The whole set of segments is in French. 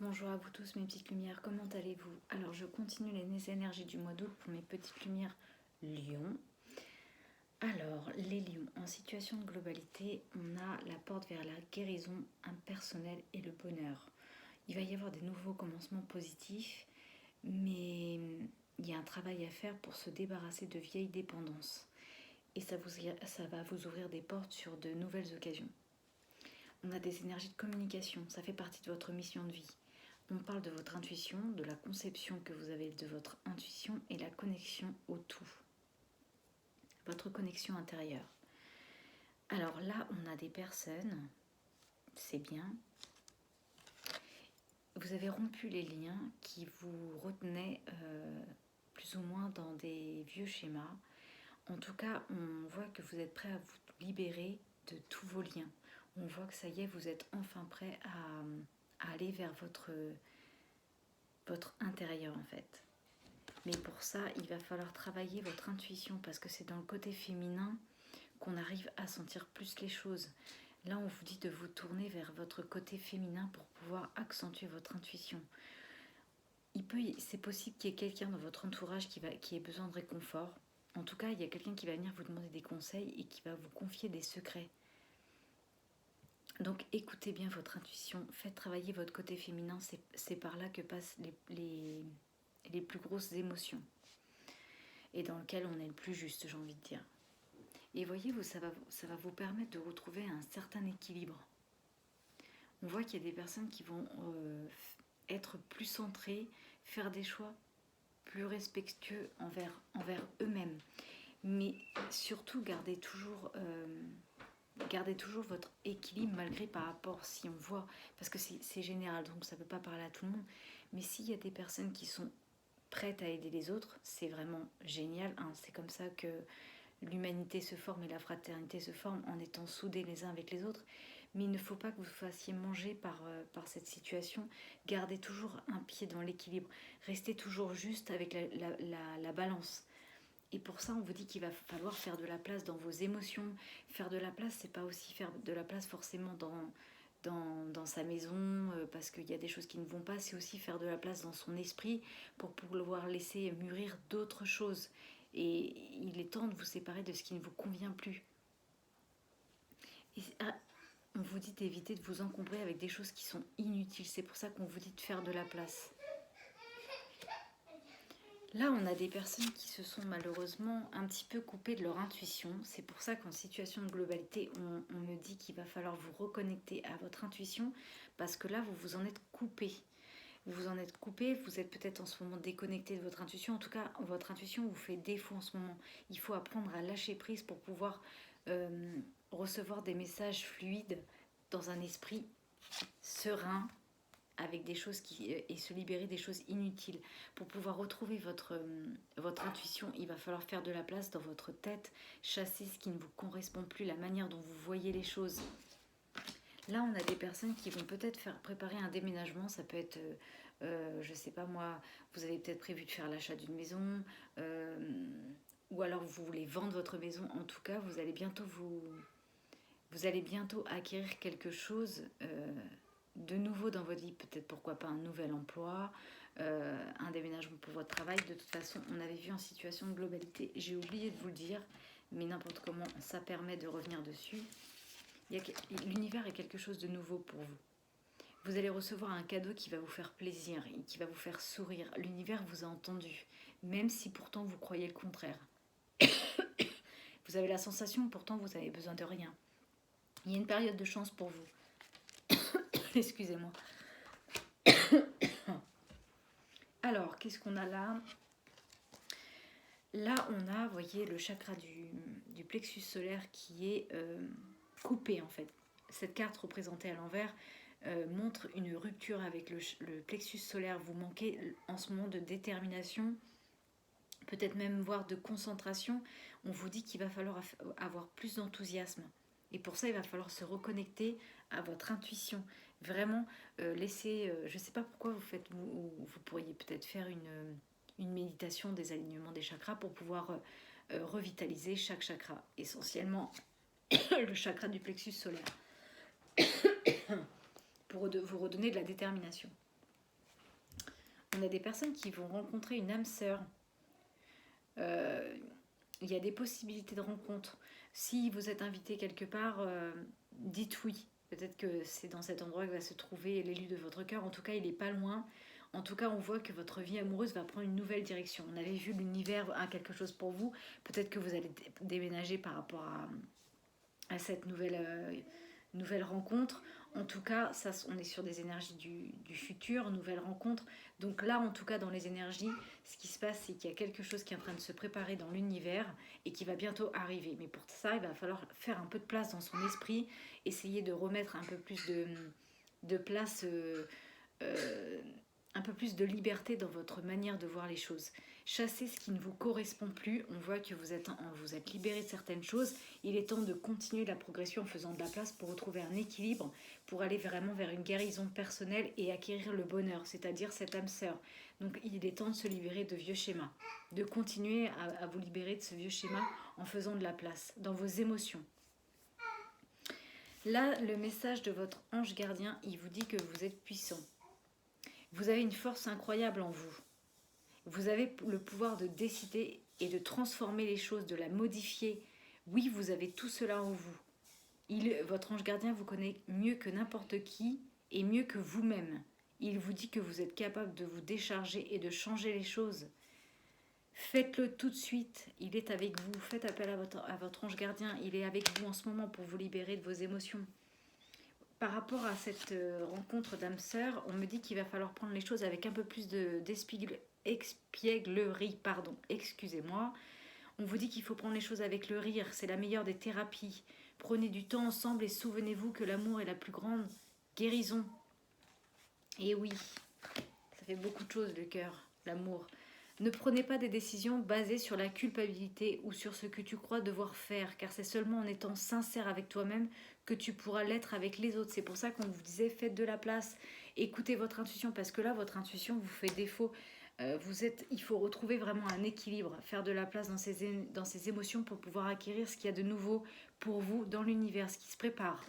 Bonjour à vous tous mes petites lumières, comment allez-vous? Alors je continue les énergies du mois d'août pour mes petites lumières Lions. Alors les lions, en situation de globalité, on a la porte vers la guérison impersonnelle et le bonheur. Il va y avoir des nouveaux commencements positifs, mais il y a un travail à faire pour se débarrasser de vieilles dépendances. Et ça va vous ouvrir des portes sur de nouvelles occasions. On a des énergies de communication, ça fait partie de votre mission de vie. On parle de votre intuition, de la conception que vous avez de votre intuition et la connexion au tout. Votre connexion intérieure. Alors là, on a des personnes, c'est bien. Vous avez rompu les liens qui vous retenaient plus ou moins dans des vieux schémas. En tout cas, on voit que vous êtes prêt à vous libérer de tous vos liens. On voit que ça y est, vous êtes enfin prêt à aller vers votre intérieur en fait. Mais pour ça, il va falloir travailler votre intuition parce que c'est dans le côté féminin qu'on arrive à sentir plus les choses. Là, on vous dit de vous tourner vers votre côté féminin pour pouvoir accentuer votre intuition. C'est possible qu'il y ait quelqu'un dans votre entourage qui ait besoin de réconfort. En tout cas, il y a quelqu'un qui va venir vous demander des conseils et qui va vous confier des secrets. Donc écoutez bien votre intuition, faites travailler votre côté féminin, c'est par là que passent les plus grosses émotions et dans lequel on est le plus juste, j'ai envie de dire. Et voyez-vous, ça va vous permettre de retrouver un certain équilibre. On voit qu'il y a des personnes qui vont être plus centrées, faire des choix plus respectueux envers eux-mêmes. Mais surtout, gardez toujours votre équilibre malgré par rapport si on voit, parce que c'est général, donc ça ne peut pas parler à tout le monde. Mais s'il y a des personnes qui sont prêtes à aider les autres, c'est vraiment génial. Hein. C'est comme ça que l'humanité se forme et la fraternité se forme en étant soudés les uns avec les autres. Mais il ne faut pas que vous fassiez manger par cette situation. Gardez toujours un pied dans l'équilibre. Restez toujours juste avec la balance. Et pour ça, on vous dit qu'il va falloir faire de la place dans vos émotions. Faire de la place, c'est pas aussi faire de la place forcément dans sa maison, parce qu'il y a des choses qui ne vont pas. C'est aussi faire de la place dans son esprit pour pouvoir laisser mûrir d'autres choses. Et il est temps de vous séparer de ce qui ne vous convient plus. Et on vous dit d'éviter de vous encombrer avec des choses qui sont inutiles. C'est pour ça qu'on vous dit de faire de la place. Là, on a des personnes qui se sont malheureusement un petit peu coupées de leur intuition. C'est pour ça qu'en situation de globalité, on me dit qu'il va falloir vous reconnecter à votre intuition parce que là, vous vous en êtes coupé. Vous en êtes coupé, vous êtes peut-être en ce moment déconnecté de votre intuition. En tout cas, votre intuition vous fait défaut en ce moment. Il faut apprendre à lâcher prise pour pouvoir recevoir des messages fluides dans un esprit serein, avec des choses et se libérer des choses inutiles. Pour pouvoir retrouver votre intuition, il va falloir faire de la place dans votre tête, chasser ce qui ne vous correspond plus, la manière dont vous voyez les choses. Là, on a des personnes qui vont peut-être préparer un déménagement. Ça peut être, je sais pas moi, vous avez peut-être prévu de faire l'achat d'une maison, ou alors vous voulez vendre votre maison. En tout cas, vous allez bientôt acquérir quelque chose de nouveau dans votre vie, peut-être pourquoi pas un nouvel emploi, un déménagement pour votre travail. De toute façon, on avait vu en situation de globalité, j'ai oublié de vous le dire, mais n'importe comment, ça permet de revenir dessus. L'univers est quelque chose de nouveau pour vous. Vous allez recevoir un cadeau qui va vous faire plaisir et qui va vous faire sourire. L'univers vous a entendu, même si pourtant vous croyez le contraire. Vous avez la sensation, pourtant vous avez besoin de rien. Il y a une période de chance pour vous. Excusez-moi. Alors, qu'est-ce qu'on a là? Là, on a, vous voyez, le chakra du plexus solaire qui est coupé, en fait. Cette carte représentée à l'envers montre une rupture avec le plexus solaire. Vous manquez en ce moment de détermination, peut-être même voire de concentration. On vous dit qu'il va falloir avoir plus d'enthousiasme. Et pour ça, il va falloir se reconnecter à votre intuition. Vraiment, laisser... je ne sais pas pourquoi vous pourriez peut-être faire une méditation des alignements des chakras pour pouvoir revitaliser chaque chakra. Essentiellement, le chakra du plexus solaire. Pour vous redonner de la détermination. On a des personnes qui vont rencontrer une âme sœur. Il y a des possibilités de rencontre. Si vous êtes invité quelque part, dites oui. Peut-être que c'est dans cet endroit que va se trouver l'élu de votre cœur. En tout cas, il n'est pas loin. En tout cas, on voit que votre vie amoureuse va prendre une nouvelle direction. On avait vu l'univers a quelque chose pour vous. Peut-être que vous allez déménager par rapport à cette nouvelle rencontre. En tout cas, ça, on est sur des énergies du futur, nouvelle rencontre. Donc là, en tout cas, dans les énergies, ce qui se passe, c'est qu'il y a quelque chose qui est en train de se préparer dans l'univers et qui va bientôt arriver. Mais pour ça, il va falloir faire un peu de place dans son esprit, essayer de remettre un peu plus de place, un peu plus de liberté dans votre manière de voir les choses. Chassez ce qui ne vous correspond plus. On voit que vous êtes libéré de certaines choses. Il est temps de continuer la progression en faisant de la place pour retrouver un équilibre, pour aller vraiment vers une guérison personnelle et acquérir le bonheur, c'est-à-dire cette âme sœur. Donc il est temps de se libérer de vieux schémas, de continuer à vous libérer de ce vieux schéma en faisant de la place dans vos émotions. Là, le message de votre ange gardien, il vous dit que vous êtes puissant. Vous avez une force incroyable en vous. Vous avez le pouvoir de décider et de transformer les choses, de la modifier. Oui, vous avez tout cela en vous. Votre ange gardien vous connaît mieux que n'importe qui et mieux que vous-même. Il vous dit que vous êtes capable de vous décharger et de changer les choses. Faites-le tout de suite. Il est avec vous. Faites appel à votre ange gardien. Il est avec vous en ce moment pour vous libérer de vos émotions. Par rapport à cette rencontre d'âme sœur, on me dit qu'il va falloir prendre les choses avec un peu plus d'espièglerie. Excusez-moi. On vous dit qu'il faut prendre les choses avec le rire. C'est la meilleure des thérapies. Prenez du temps ensemble et souvenez-vous que l'amour est la plus grande guérison. Et oui, ça fait beaucoup de choses le cœur, l'amour. Ne prenez pas des décisions basées sur la culpabilité ou sur ce que tu crois devoir faire, car c'est seulement en étant sincère avec toi-même que tu pourras l'être avec les autres. C'est pour ça qu'on vous disait, faites de la place, écoutez votre intuition, parce que là, votre intuition vous fait défaut. Il faut retrouver vraiment un équilibre, faire de la place dans ses émotions pour pouvoir acquérir ce qu'il y a de nouveau pour vous dans l'univers, ce qui se prépare.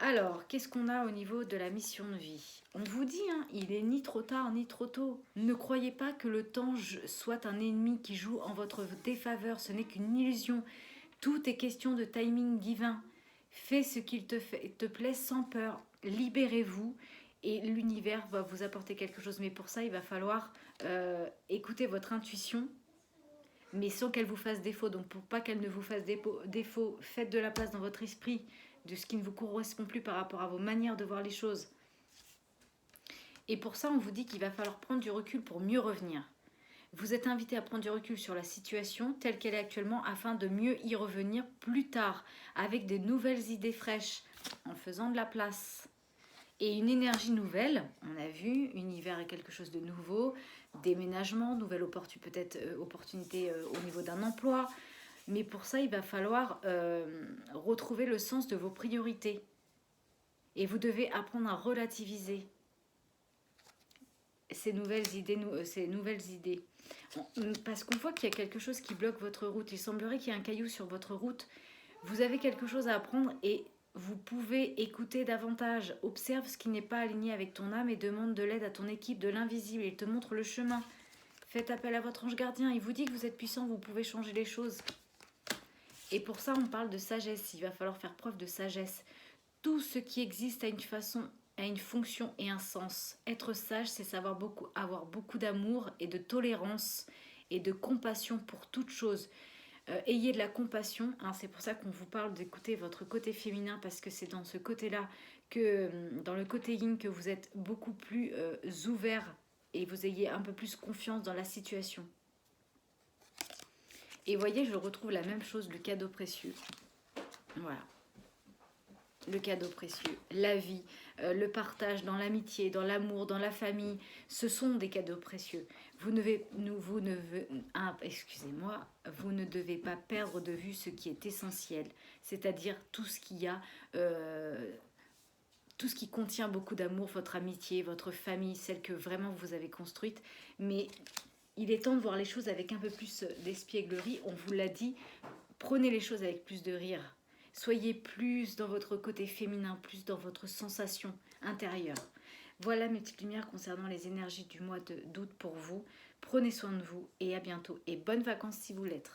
Alors, qu'est-ce qu'on a au niveau de la mission de vie? On vous dit, il est ni trop tard ni trop tôt. Ne croyez pas que le temps soit un ennemi qui joue en votre défaveur. Ce n'est qu'une illusion. Tout est question de timing divin. Fais ce qu'il te plaît sans peur. Libérez-vous et l'univers va vous apporter quelque chose. Mais pour ça, il va falloir écouter votre intuition, mais sans qu'elle vous fasse défaut. Donc, pour pas qu'elle ne vous fasse défaut, faites de la place dans votre esprit de ce qui ne vous correspond plus par rapport à vos manières de voir les choses. Et pour ça, on vous dit qu'il va falloir prendre du recul pour mieux revenir. Vous êtes invité à prendre du recul sur la situation telle qu'elle est actuellement afin de mieux y revenir plus tard avec des nouvelles idées fraîches en faisant de la place. Et une énergie nouvelle, on a vu, univers est quelque chose de nouveau, déménagement, nouvelle opportunité au niveau d'un emploi. Mais pour ça, il va falloir retrouver le sens de vos priorités. Et vous devez apprendre à relativiser ces nouvelles idées. Parce qu'on voit qu'il y a quelque chose qui bloque votre route. Il semblerait qu'il y ait un caillou sur votre route. Vous avez quelque chose à apprendre et vous pouvez écouter davantage. Observe ce qui n'est pas aligné avec ton âme et demande de l'aide à ton équipe de l'invisible. Il te montre le chemin. Faites appel à votre ange gardien. Il vous dit que vous êtes puissant, vous pouvez changer les choses. Et pour ça, on parle de sagesse. Il va falloir faire preuve de sagesse. Tout ce qui existe a une façon, a une fonction et un sens. Être sage, c'est avoir beaucoup d'amour et de tolérance et de compassion pour toute chose. Ayez de la compassion. C'est pour ça qu'on vous parle d'écouter votre côté féminin, parce que c'est dans ce côté-là, dans le côté yin, que vous êtes beaucoup plus ouvert et vous ayez un peu plus confiance dans la situation. Et voyez, je retrouve la même chose, le cadeau précieux. Voilà. Le cadeau précieux, la vie, le partage dans l'amitié, dans l'amour, dans la famille, ce sont des cadeaux précieux. Vous ne devez pas perdre de vue ce qui est essentiel, c'est-à-dire tout ce qui contient beaucoup d'amour, votre amitié, votre famille, celle que vraiment vous avez construite. Mais il est temps de voir les choses avec un peu plus d'espièglerie. On vous l'a dit, prenez les choses avec plus de rire. Soyez plus dans votre côté féminin, plus dans votre sensation intérieure. Voilà mes petites lumières concernant les énergies du mois d'août pour vous. Prenez soin de vous et à bientôt. Et bonnes vacances si vous l'êtes.